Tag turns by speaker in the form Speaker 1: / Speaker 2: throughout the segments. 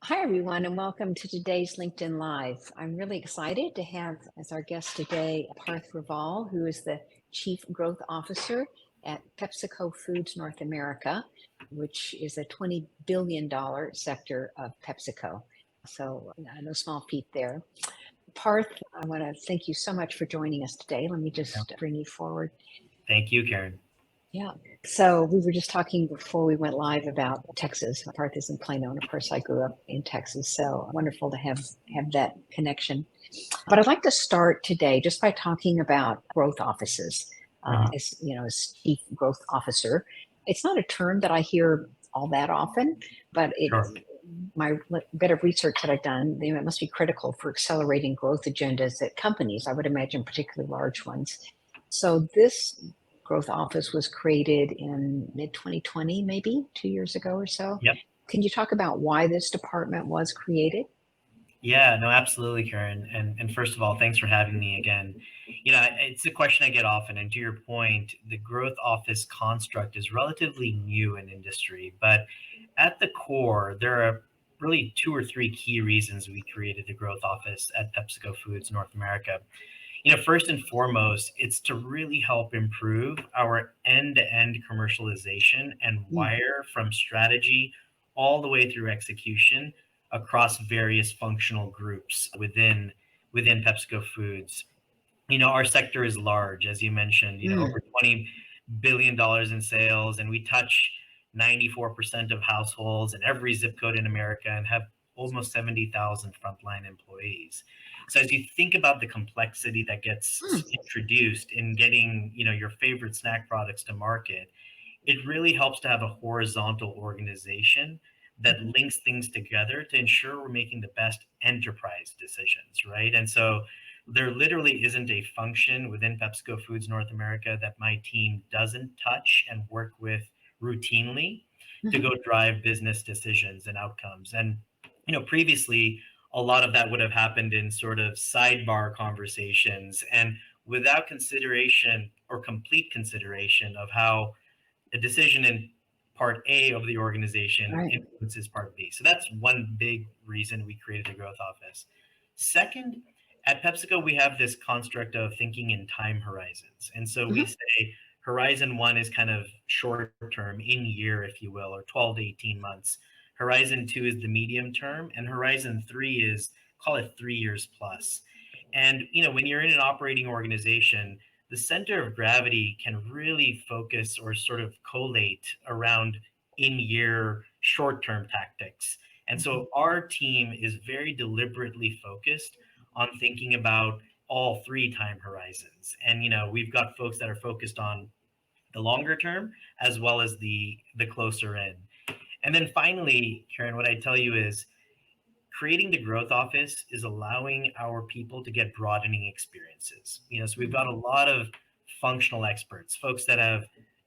Speaker 1: Hi, everyone, and welcome to today's LinkedIn Live. I'm really excited to have as our guest today Parth Raval, who is the Chief Growth Officer at PepsiCo Foods North America, which is a $20 billion sector of PepsiCo. So, no small feat there. Parth, I want to thank you so much for joining us today. Let me
Speaker 2: Yeah.
Speaker 1: just bring you forward.
Speaker 2: Thank you, Karen.
Speaker 1: Yeah. So we were just talking before we went live about Texas. Parth is in Plano, and of course, I grew up in Texas. So wonderful to have that connection. But I'd like to start today just by talking about growth offices.
Speaker 2: Mhm.
Speaker 1: As you know, as chief growth officer, it's not a term that I hear all that often, but
Speaker 2: Sure.
Speaker 1: my bit of research that I've done, it must be critical for accelerating growth agendas at companies. I would imagine particularly large ones. So this growth office was created in mid 2020, maybe 2 years ago or so.
Speaker 2: Yep.
Speaker 1: Can you talk about why this department was created?
Speaker 2: Yeah, no, absolutely, Karen. And first of all, thanks for having me again. It's a question I get often, and to your point, the growth office construct is relatively new in industry, but at the core, there are really two or three key reasons we created the growth office at PepsiCo Foods North America. First and foremost, it's to really help improve our end-to-end commercialization and
Speaker 1: Mm,
Speaker 2: wire from strategy all the way through execution across various functional groups within PepsiCo Foods. Our sector is large, as you mentioned,
Speaker 1: mm,
Speaker 2: over $20 billion in sales, and we touch 94% of households in every zip code in America and have almost 70,000 frontline employees. So as you think about the complexity that gets
Speaker 1: mm.
Speaker 2: introduced in getting, your favorite snack products to market, it really helps to have a horizontal organization that
Speaker 1: Mhm.
Speaker 2: links things together to ensure we're making the best enterprise decisions, right? And so there literally isn't a function within PepsiCo Foods North America that my team doesn't touch and work with routinely to
Speaker 1: Mhm.
Speaker 2: go drive business decisions and outcomes. And previously a lot of that would have happened in sort of sidebar conversations and without consideration or complete consideration of how a decision in part A of the organization
Speaker 1: Right.
Speaker 2: influences part B. So that's one big reason we created the growth office. Second, at PepsiCo, we have this construct of thinking in time horizons. And so we
Speaker 1: Mhm.
Speaker 2: say horizon one is kind of short term, in year, if you will, or 12 to 18 months. Horizon two is the medium term, and horizon three is call it 3 years plus. And when you're in an operating organization, the center of gravity can really focus or sort of collate around in year short term tactics. And
Speaker 1: Mhm.
Speaker 2: so our team is very deliberately focused on thinking about all three time horizons. And we've got folks that are focused on the longer term as well as the closer in. And then finally, Karen, what I tell you is creating the growth office is allowing our people to get broadening experiences. So we've got a lot of functional experts, folks that have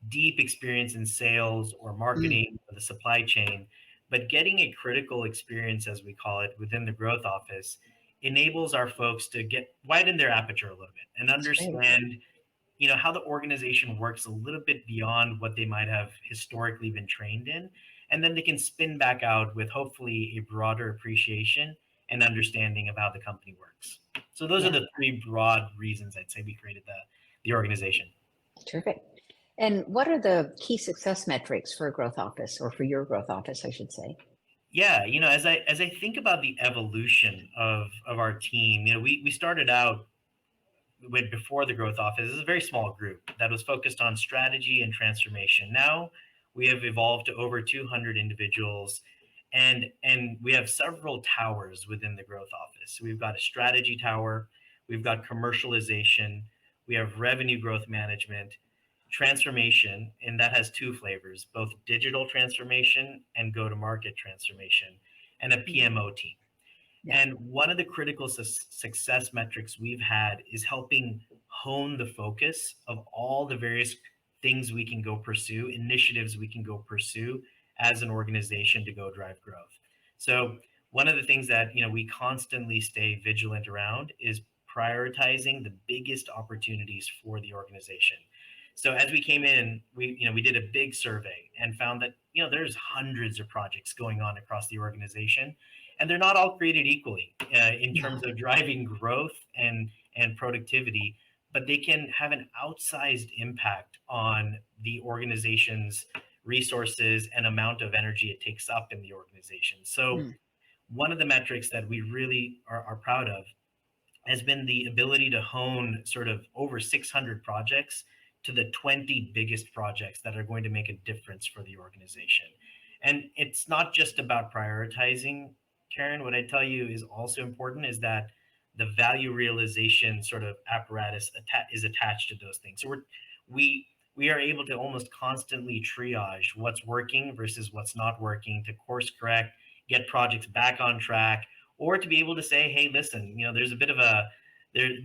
Speaker 2: deep experience in sales or
Speaker 1: Mm.
Speaker 2: marketing or the supply chain, but getting a critical experience, as we call it, within the growth office enables our folks to get widen their aperture a little bit and
Speaker 1: That's great.
Speaker 2: understand how the organization works a little bit beyond what they might have historically been trained in, and then they can spin back out with hopefully a broader appreciation and understanding of how the company works. So those are
Speaker 1: Yeah,
Speaker 2: the three broad reasons I'd say we created the organization.
Speaker 1: terrific. And what are the key success metrics for a growth office or for your growth office, I should say?
Speaker 2: Yeah, as I think about the evolution of our team, we started out with before the growth office is a very small group that was focused on strategy and transformation. Now we have evolved to over 200 individuals, and we have several towers within the growth office. So we've got a strategy tower, we've got commercialization, we have revenue growth management, transformation, and that has two flavors, both digital transformation and go to market transformation, and a
Speaker 1: Mm.
Speaker 2: PMO team.
Speaker 1: Yeah.
Speaker 2: And one of the critical success metrics we've had is helping hone the focus of all the various things we can go pursue, initiatives we can go pursue as an organization to go drive growth. So one of the things that we constantly stay vigilant around is prioritizing the biggest opportunities for the organization. So as we came in, we did a big survey and found that there's hundreds of projects going on across the organization, and they're not all created equally in terms of driving growth and productivity, but they can have an outsized impact on the organization's resources and amount of energy it takes up in the organization. So
Speaker 1: Mm.
Speaker 2: one of the metrics that we really are proud of has been the ability to hone sort of over 600 projects to the 20 biggest projects that are going to make a difference for the organization. And it's not just about prioritizing, Karen. What I tell you is also important is that the value realization sort of apparatus is attached to those things. So we we are able to almost constantly triage what's working versus what's not working to course correct, get projects back on track, or to be able to say, hey, listen, there's a bit of a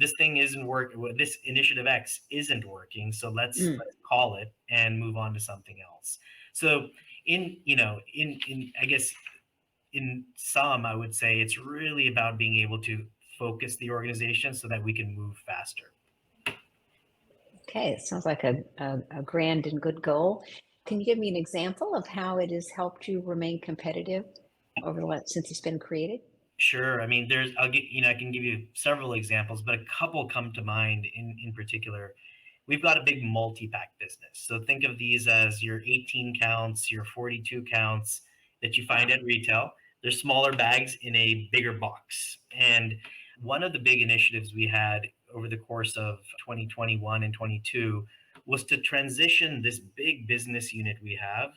Speaker 2: this thing isn't working, this initiative X isn't working, so
Speaker 1: Mm.
Speaker 2: let's call it and move on to something else. So in I guess in sum, I would say it's really about being able to focus the organization so that we can move faster.
Speaker 1: Okay, it sounds like a grand and good goal. Can you give me an example of how it has helped you remain competitive over the last since it's been created?
Speaker 2: Sure. I mean, I can give you several examples, but a couple come to mind in particular. We've got a big multi-pack business. So think of these as your 18 counts, your 42 counts that you find at retail. They're smaller bags in a bigger box. And one of the big initiatives we had over the course of 2021 and 22 was to transition this big business unit we have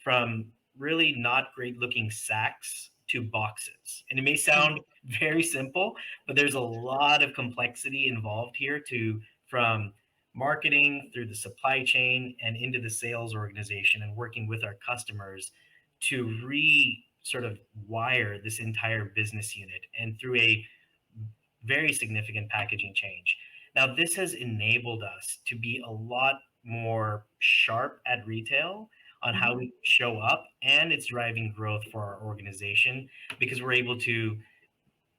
Speaker 2: from really not great looking sacks to boxes. And it may
Speaker 1: Mm.
Speaker 2: sound very simple, but there's a lot of complexity involved here to from marketing through the supply chain and into the sales organization and working with our customers to sort of wire this entire business unit and through a very significant packaging change. Now, this has enabled us to be a lot more sharp at retail on how
Speaker 1: Mhm.
Speaker 2: we show up, and it's driving growth for our organization because we're able to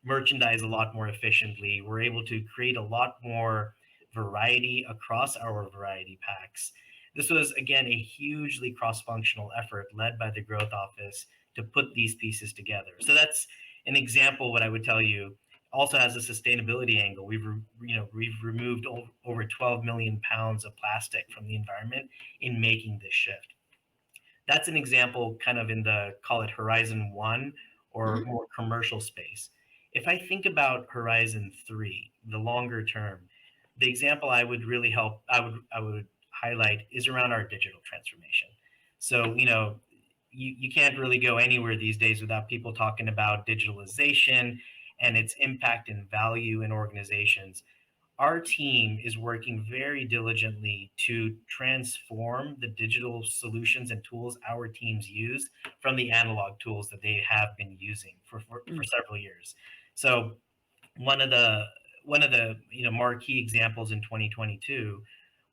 Speaker 2: merchandise a lot more efficiently. We're able to create a lot more variety across our variety packs. This was, again, a hugely cross functional effort led by the growth office to put these pieces together. So that's an example. What I would tell you also has a sustainability angle. We've removed over 12 million pounds of plastic from the environment in making this shift. That's an example kind of in the, call it Horizon 1 or
Speaker 1: Mhm.
Speaker 2: more commercial space. If I think about Horizon 3, the longer term, the example I would highlight is around our digital transformation. So, you can't really go anywhere these days without people talking about digitalization and its impact and value in organizations. Our team is working very diligently to transform the digital solutions and tools our teams use from the analog tools that they have been using for
Speaker 1: Mm.
Speaker 2: several years. So one of the marquee examples in 2022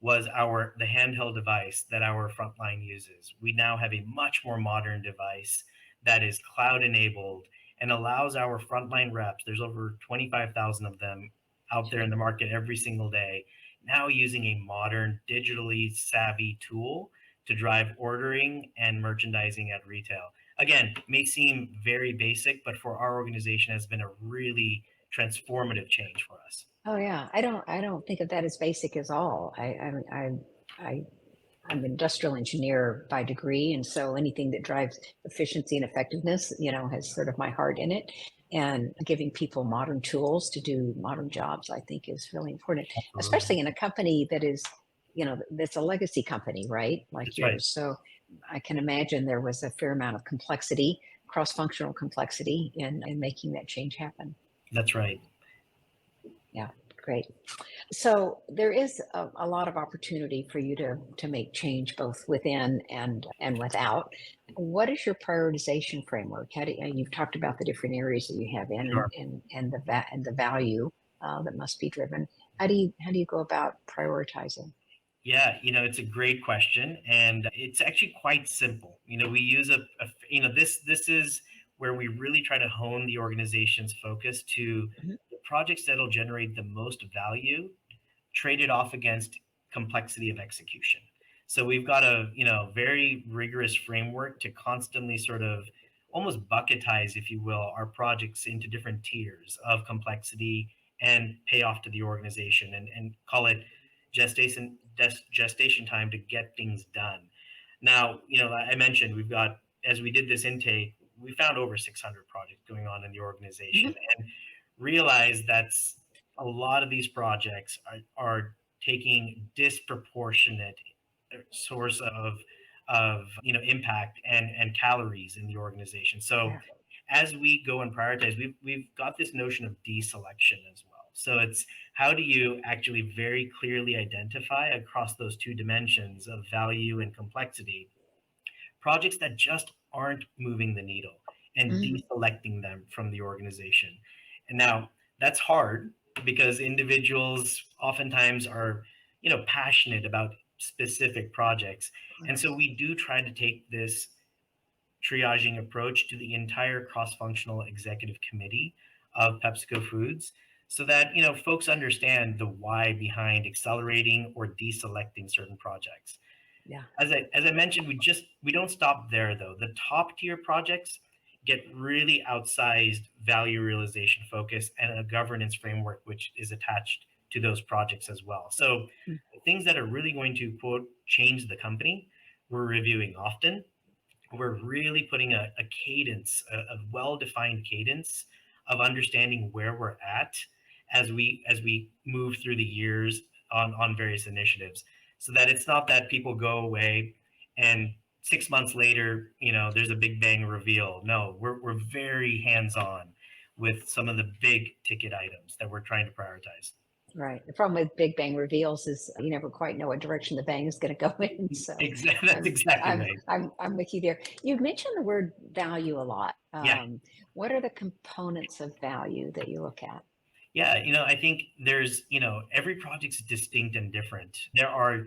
Speaker 2: was the handheld device that our frontline uses. We now have a much more modern device that is cloud enabled and allows our frontline reps, there's over 25,000 of them out there in the market every single day, now using a modern digitally savvy tool to drive ordering and merchandising at retail. Again, may seem very basic, but for our organization has been a really transformative change for us.
Speaker 1: Oh yeah, I don't think of that as basic as all. I I'm an industrial engineer by degree, and so anything that drives efficiency and effectiveness, has sort of my heart in it. And giving people modern tools to do modern jobs, I think, is really important,
Speaker 2: Absolutely.
Speaker 1: especially in a company that is, that's a legacy company, right? Like
Speaker 2: That's right.
Speaker 1: yours. So I can imagine there was a fair amount of complexity, cross-functional complexity in making that change happen.
Speaker 2: That's right.
Speaker 1: Yeah, great. So there is a lot of opportunity for you to make change both within and without. What is your prioritization framework? How do you've talked about the different areas that you have in
Speaker 2: Sure.
Speaker 1: and the value that must be driven. How do you go about prioritizing?
Speaker 2: Yeah, it's a great question, and it's actually quite simple. We use this is where we really try to hone the organization's focus to
Speaker 1: Mhm.
Speaker 2: the projects that'll generate the most value traded off against complexity of execution. So we've got a very rigorous framework to constantly sort of almost bucketize, if you will, our projects into different tiers of complexity and payoff to the organization, and call it gestation time to get things done. Now, I mentioned we've got, as we did this intake, we found over 600 projects going on in the organization,
Speaker 1: Mhm.
Speaker 2: and realized that's a lot of these projects are taking disproportionate source of impact and calories in the organization. So
Speaker 1: Yeah.
Speaker 2: as we go and prioritize, we've got this notion of deselection as well. So it's, how do you actually very clearly identify across those two dimensions of value and complexity projects that just aren't moving the needle, and
Speaker 1: Mhm.
Speaker 2: deselecting them from the organization. And now that's hard because individuals oftentimes are, passionate about specific projects.
Speaker 1: Of
Speaker 2: And so
Speaker 1: course.
Speaker 2: we do try to take this triaging approach to the entire cross-functional executive committee of PepsiCo Foods, so that folks understand the why behind accelerating or deselecting certain projects.
Speaker 1: Yeah.
Speaker 2: As I mentioned, we don't stop there though. The top tier projects get really outsized value realization focus and a governance framework which is attached to those projects as well. So
Speaker 1: Mm.
Speaker 2: things that are really going to quote change the company, we're reviewing often. We're really putting a cadence, a well-defined cadence of understanding where we're at as we move through the years on various initiatives, so that it's not that people go away and 6 months later, there's a big bang reveal. No, we're very hands-on with some of the big ticket items that we're trying to prioritize.
Speaker 1: Right. The problem with Big Bang reveals is you never quite know what direction the bang is going to go in. So
Speaker 2: Exactly, that's
Speaker 1: I'm
Speaker 2: exactly
Speaker 1: I'm
Speaker 2: right.
Speaker 1: I'm with you there. You've mentioned the word value a lot.
Speaker 2: Yeah.
Speaker 1: What are the components of value that you look at?
Speaker 2: Yeah, I think there's, every project's distinct and different. There are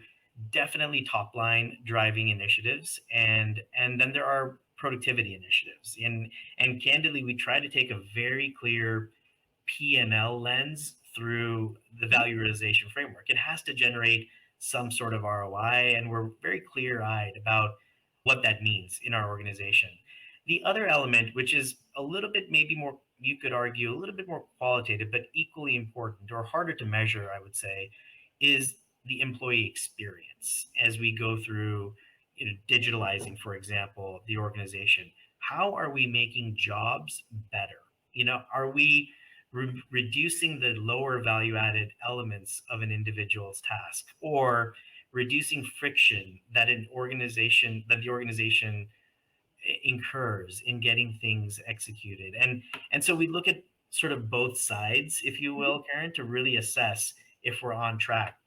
Speaker 2: definitely top line driving initiatives, and then there are productivity initiatives. And candidly, we try to take a very clear P&L lens through the
Speaker 1: Mhm.
Speaker 2: value realization framework. It has to generate some sort of ROI, and we're very clear-eyed about what that means in our organization. The other element, which is a little bit maybe more, you could argue, a little bit more qualitative, but equally important or harder to measure, I would say, is the employee experience as we go through, digitalizing, for example, the organization. How are we making jobs better? Are we reducing the lower value added elements of an individual's task, or reducing friction that the organization incurs in getting things executed. And so we look at sort of both sides, if you
Speaker 1: Mhm.
Speaker 2: will, Karen, to really assess if we're on track.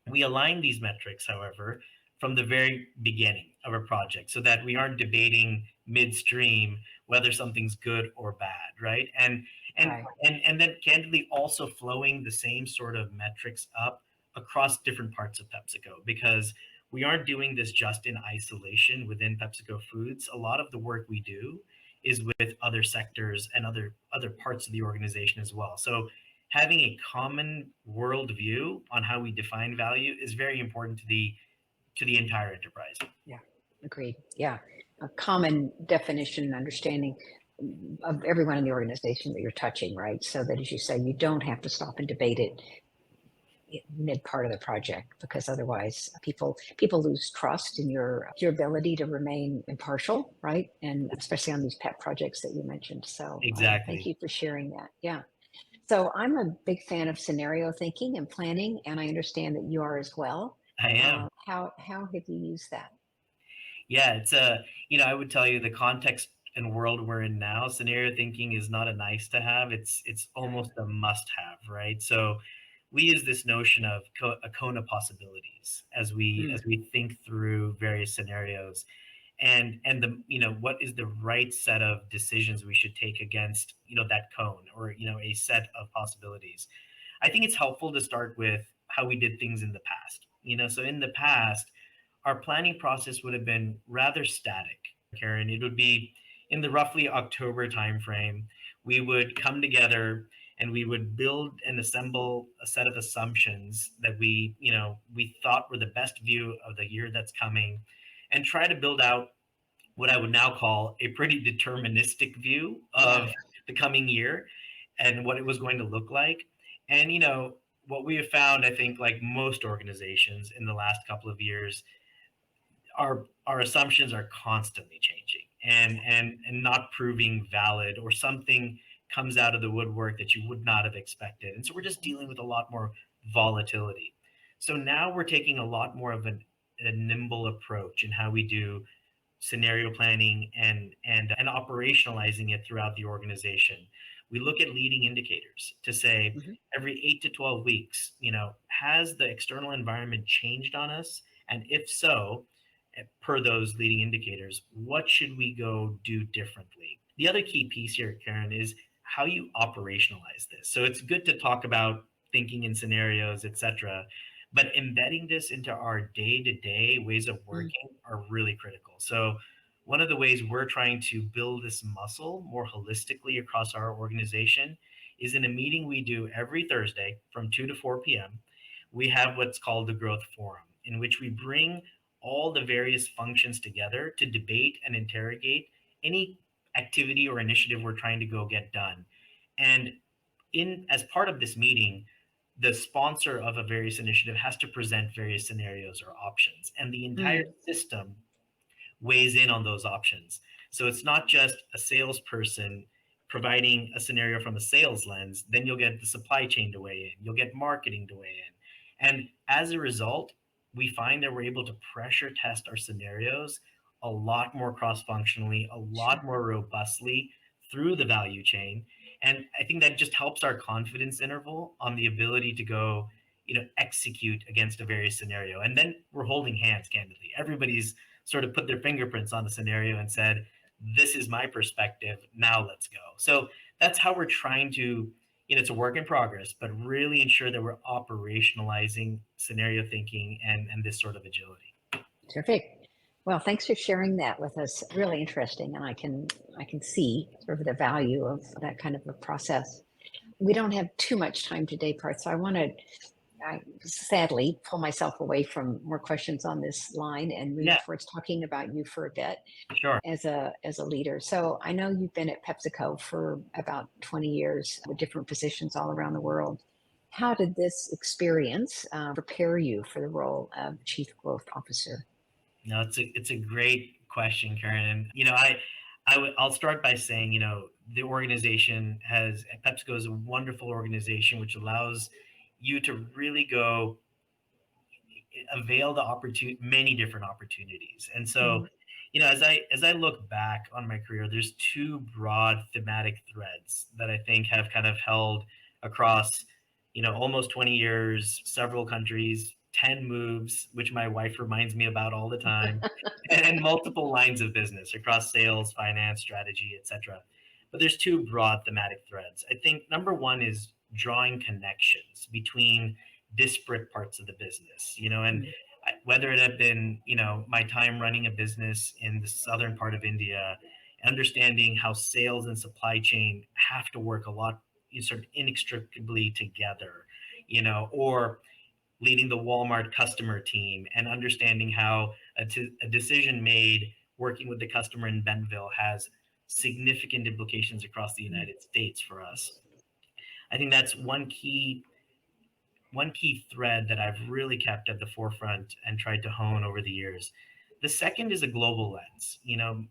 Speaker 2: We align these metrics, however, from the very beginning of a project, so that we aren't debating midstream whether something's good or bad, right? And
Speaker 1: Right.
Speaker 2: and then candidly also flowing the same sort of metrics up across different parts of PepsiCo, because we aren't doing this just in isolation within PepsiCo Foods. A lot of the work we do is with other sectors and other parts of the organization as well. So having a common worldview on how we define value is very important to the entire enterprise.
Speaker 1: Yeah. Agreed. Yeah. A common definition and understanding of everyone in the organization that you're touching, right? So that, as you say, you don't have to stop and debate it mid part of the project, because otherwise people lose trust in your ability to remain impartial, right? And especially on these pet projects that you mentioned. So thank
Speaker 2: Exactly.
Speaker 1: you for sharing that. Yeah. So I'm a big fan of scenario thinking and planning, and I understand that you are as well.
Speaker 2: I am.
Speaker 1: How have you used that?
Speaker 2: Yeah, it's I would tell you, the context and world we're in now, scenario thinking is not a nice to have. It's
Speaker 1: Right.
Speaker 2: almost a must have, right? So we use this notion of a cone of possibilities as we
Speaker 1: Mm.
Speaker 2: think through various scenarios, and the what is the right set of decisions we should take against that cone, or a set of possibilities. I think it's helpful to start with how we did things in the past. So in the past, our planning process would have been rather static, Karen. It would be in the roughly October timeframe. We would come together and we would build and assemble a set of assumptions that we thought were the best view of the year that's coming, and try to build out what I would now call a pretty deterministic view
Speaker 1: Yeah.
Speaker 2: of the coming year and what it was going to look like. And, what we have found, I think, like most organizations in the last couple of years, our assumptions are constantly changing and not proving valid, or something comes out of the woodwork that you would not have expected. And so we're just dealing with a lot more volatility. So now we're taking a lot more of a nimble approach in how we do scenario planning and operationalizing it throughout the organization. We look at leading indicators to say
Speaker 1: Mhm.
Speaker 2: every 8 to 12 weeks, has the external environment changed on us? And if so, per those leading indicators, what should we go do differently? The other key piece here, Karen, is how you operationalize this. So it's good to talk about thinking in scenarios, etc., but embedding this into our day-to-day ways of
Speaker 1: Mm.
Speaker 2: working are really critical. So one of the ways we're trying to build this muscle more holistically across our organization is in a meeting we do every Thursday from 2 to 4 p.m. We have what's called the Growth Forum, in which we bring all the various functions together to debate and interrogate any activity or initiative we're trying to go get done. And in as part of this meeting, the sponsor of a various initiative has to present various scenarios or options, and the entire
Speaker 1: Mm.
Speaker 2: system weighs in on those options. So it's not just a salesperson providing a scenario from a sales lens, then you'll get the supply chain to weigh in, you'll get marketing to weigh in. And as a result, we find that we're able to pressure test our scenarios a lot more cross functionally, a lot
Speaker 1: Sure.
Speaker 2: more robustly through the value chain. And I think that just helps our confidence interval on the ability to go, execute against a various scenario. And then we're holding hands, candidly. Everybody's sort of put their fingerprints on the scenario and said, this is my perspective. Now let's go. So that's how we're trying to, it's a work in progress, but really ensure that we're operationalizing scenario thinking and this sort of agility.
Speaker 1: Terrific. Well, thanks for sharing that with us. Really interesting, and I can see sort of the value of that kind of a process. We don't have too much time today, Parth, so I sadly pull myself away from more questions on this line and move
Speaker 2: Yeah,
Speaker 1: towards talking about you for a bit
Speaker 2: sure.
Speaker 1: as a leader. So I know you've been at PepsiCo for about 20 years with different positions all around the world. How did this experience prepare you for the role of Chief Growth Officer?
Speaker 2: No, it's a great question, Karen. And I'll start by saying, the organization has PepsiCo is a wonderful organization which allows you to really go avail the opportunity, many different opportunities. And so,
Speaker 1: Mm.
Speaker 2: as I look back on my career, there's two broad thematic threads that I think have kind of held across, almost 20 years, several countries, 10 moves, which my wife reminds me about all the time, and multiple lines of business across sales, finance, strategy, etc. But there's two broad thematic threads. I think number one is drawing connections between disparate parts of the business, and
Speaker 1: Mm.
Speaker 2: whether it had been, my time running a business in the southern part of India, understanding how sales and supply chain have to work a lot, sort of inextricably together, or leading the Walmart customer team and understanding how a decision made working with the customer in Bentonville has significant implications across the
Speaker 1: Mm.
Speaker 2: United States for us. I think that's one key thread that I've really kept at the forefront and tried to hone over the years. The second is a global lens.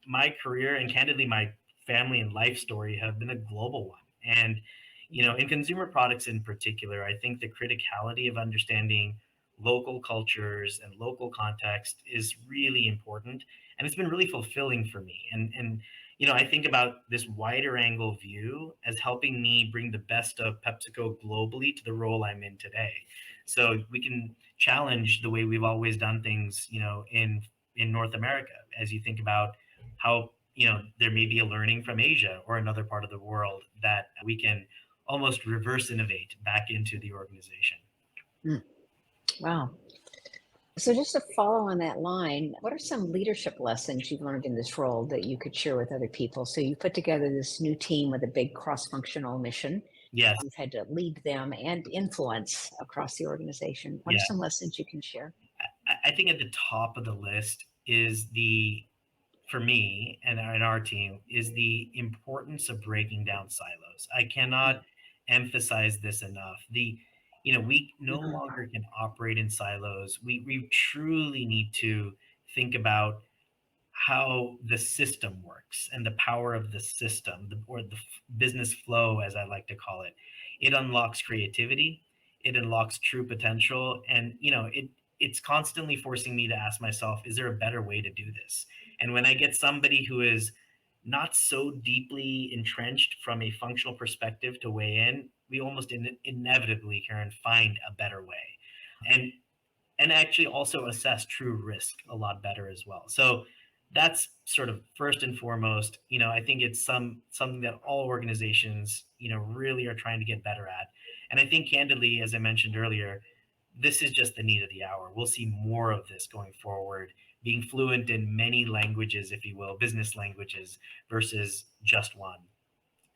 Speaker 2: My career and candidly my family and life story have been a global one. And, in consumer products in particular, I think the criticality of understanding local cultures and local context is really important. And it's been really fulfilling for me. And I think about this wider angle view as helping me bring the best of PepsiCo globally to the role I'm in today. So we can challenge the way we've always done things, in North America, as you think about how, there may be a learning from Asia or another part of the world that we can almost reverse innovate back into the organization.
Speaker 1: Mm. Wow. So, just to follow on that line, what are some leadership lessons you've learned in this role that you could share with other people? So, you put together this new team with a big cross functional mission.
Speaker 2: Yes.
Speaker 1: You've had to lead them and influence across the organization. What are
Speaker 2: Yeah.
Speaker 1: some lessons you can share?
Speaker 2: I think at the top of the list is the for me and our team is the importance of breaking down silos. I cannot emphasize this enough. We no
Speaker 1: Mhm.
Speaker 2: longer can operate in silos. We truly need to think about how the system works and the power of the system, or the business flow, as I like to call it. It unlocks creativity, it unlocks true potential, and it's constantly forcing me to ask myself, is there a better way to do this? And when I get somebody who is not so deeply entrenched from a functional perspective to weigh in, we almost inevitably can find a better way. And actually also assess true risk a lot better as well. So that's sort of first and foremost. I think it's something that all organizations, really are trying to get better at. And I think candidly, as I mentioned earlier, this is just the need of the hour. We'll see more of this going forward, being fluent in many languages, if you will, business languages versus just one.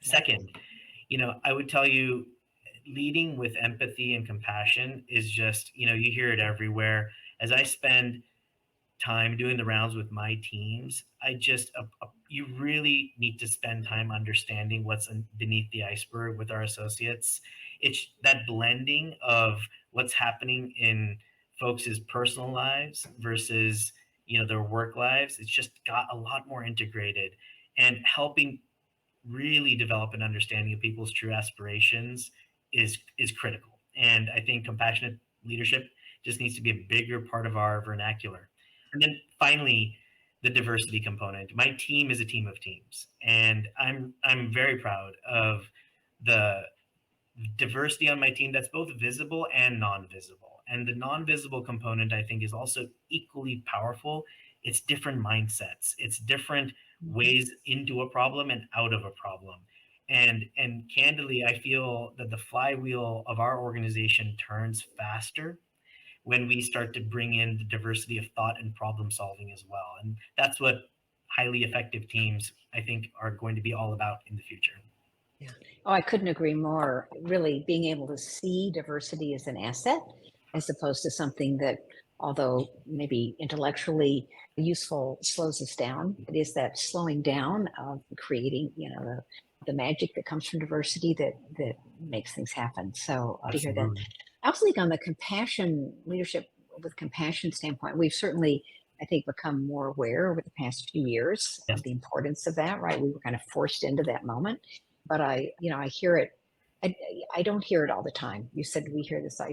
Speaker 1: Yeah.
Speaker 2: Second, I would tell you, leading with empathy and compassion is just, you hear it everywhere. As I spend time doing the rounds with my teams, you really need to spend time understanding what's beneath the iceberg with our associates. It's that blending of what's happening in folks' personal lives versus, their work lives. It's just got a lot more integrated, and helping really develop an understanding of people's true aspirations is critical. And I think compassionate leadership just needs to be a bigger part of our vernacular. And then finally, the diversity component. My team is a team of teams, and I'm very proud of the diversity on my team that's both visible and non-visible. And the non-visible component, I think, is also equally powerful. It's different mindsets. It's different
Speaker 1: Mhm.
Speaker 2: ways into a problem and out of a problem. And candidly, I feel that the flywheel of our organization turns faster when we start to bring in the diversity of thought and problem solving as well. And that's what highly effective teams, I think, are going to be all about in the future.
Speaker 1: Yeah. Oh, I couldn't agree more. Really being able to see diversity as an asset as opposed to something that, although maybe intellectually useful, slows us down. It is that slowing down of creating, the magic that comes from diversity that makes things happen. So to hear that.
Speaker 2: Absolutely.
Speaker 1: I also think on the compassion leadership with compassion standpoint, we've certainly, I think, become more aware over the past few years
Speaker 2: Yes.
Speaker 1: of the importance of that, right? We were kind of forced into that moment, but I hear it. I, I don't hear it all the time. You said we hear this, I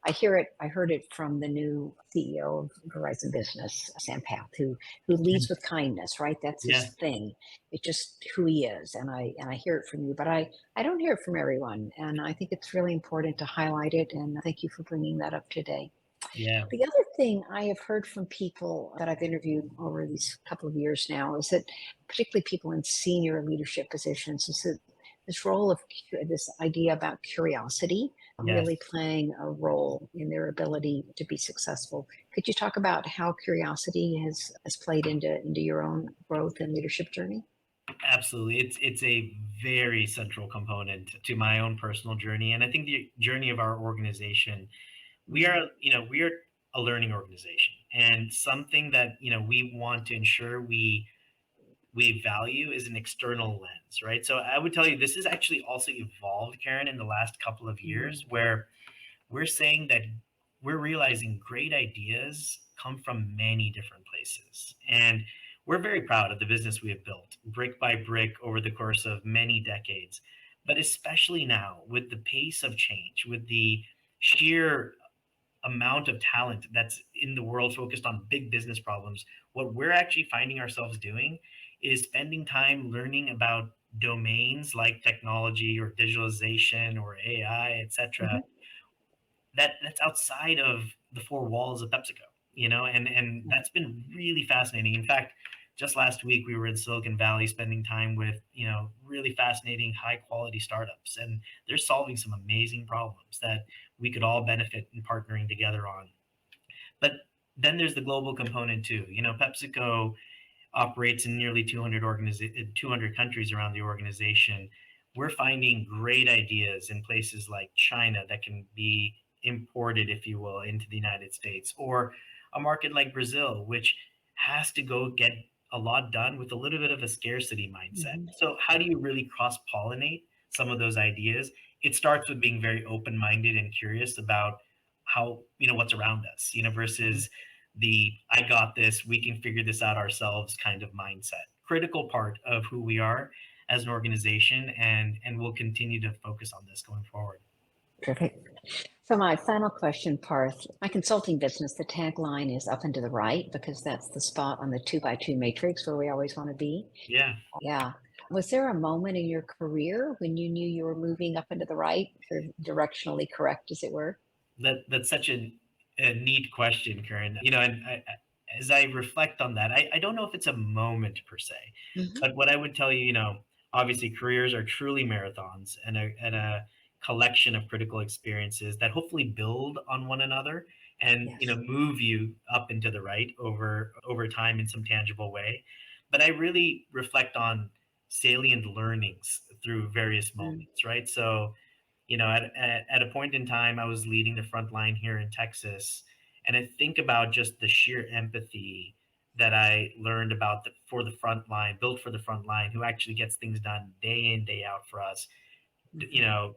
Speaker 1: hear it. I heard it from the new CEO of Verizon Business, Sam Path, who leads with kindness, right? That's his
Speaker 2: Yeah.
Speaker 1: thing. It's just who he is. And I hear it from you, but I don't hear it from everyone. And I think it's really important to highlight it. And thank you for bringing that up today.
Speaker 2: Yeah.
Speaker 1: The other thing I have heard from people that I've interviewed over these couple of years now is that, particularly people in senior leadership positions, is that this role of this idea about curiosity
Speaker 2: Yes.
Speaker 1: really playing a role in their ability to be successful. Could you talk about how curiosity has played into your own growth and leadership journey?
Speaker 2: Absolutely. It's a very central component to my own personal journey. And I think the journey of our organization, we
Speaker 1: Mhm.
Speaker 2: are, we are a learning organization. And something that, we want to ensure we value is an external lens, right? So I would tell you this has actually also evolved, Karen, in the last couple of years,
Speaker 1: Mhm.
Speaker 2: where we're saying that we're realizing great ideas come from many different places. And we're very proud of the business we have built brick by brick over the course of many decades. But especially now, with the pace of change, with the sheer amount of talent that's in the world focused on big business problems, what we're actually finding ourselves doing is spending time learning about domains like technology or digitalization or AI, etc.,
Speaker 1: Mhm.
Speaker 2: that's outside of the four walls of PepsiCo, and that's been really fascinating. In fact, just last week we were in Silicon Valley spending time with, really fascinating high quality startups, and they're solving some amazing problems that we could all benefit in partnering together on. But then there's the global component too. PepsiCo operates in nearly 200 countries around the organization. We're finding great ideas in places like China that can be imported, if you will, into the United States, or a market like Brazil, which has to go get a lot done with a little bit of a scarcity mindset.
Speaker 1: Hmm.
Speaker 2: So how do you really cross pollinate some of those ideas? It starts with being very open minded and curious about how, what's around us, versus the I got this, we can figure this out ourselves kind of mindset. Critical part of who we are as an organization, and we'll continue to focus on this going forward.
Speaker 1: Perfect. So my final question, Parth, my consulting business, the tagline is up and to the right because that's the spot on the 2x2 matrix where we always want to be.
Speaker 2: Yeah.
Speaker 1: Yeah. Was there a moment in your career when you knew you were moving up and to the right, or directionally correct, as it were?
Speaker 2: That's such a neat question, Karen. And as I reflect on that, I don't know if it's a moment per se,
Speaker 1: Hmm.
Speaker 2: but what I would tell you, obviously careers are truly marathons and a collection of critical experiences that hopefully build on one another and
Speaker 1: Yes.
Speaker 2: move you up into the right over time in some tangible way. But I really reflect on salient learnings through various
Speaker 1: Mm.
Speaker 2: moments, right? So at a point in time, I was leading the front line here in Texas, and I think about just the sheer empathy that I learned about for the front line, built for the front line, who actually gets things done day in, day out for us, you
Speaker 1: Hmm.
Speaker 2: know,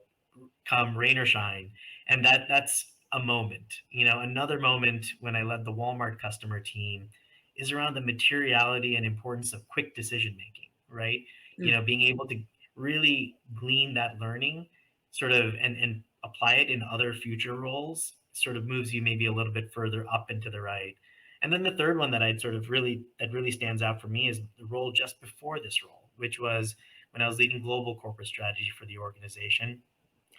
Speaker 2: come rain or shine. And that's a moment. Another moment when I led the Walmart customer team is around the materiality and importance of quick decision making, right?
Speaker 1: Mm.
Speaker 2: Being able to really glean that learning sort of and apply it in other future roles sort of moves you maybe a little bit further up and to the right. And then the third one that I'd sort of really stands out for me is the role just before this role, which was when I was leading global corporate strategy for the organization.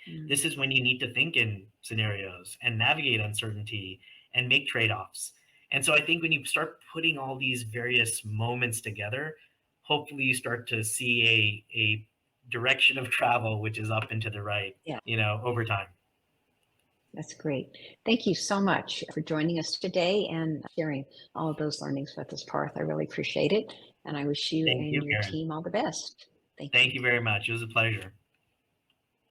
Speaker 1: Mm.
Speaker 2: This is when you need to think in scenarios and navigate uncertainty and make trade-offs. And so I think when you start putting all these various moments together, hopefully you start to see a direction of travel which is up and to the right,
Speaker 1: Yeah,
Speaker 2: over time.
Speaker 1: that's great. Thank you so much for joining us today and sharing all of those learnings with us, Parth. I really appreciate it. And I wish you
Speaker 2: Thank
Speaker 1: and
Speaker 2: you,
Speaker 1: your
Speaker 2: Karen.
Speaker 1: team all the best. Thank you.
Speaker 2: Thank you very much. It was a pleasure.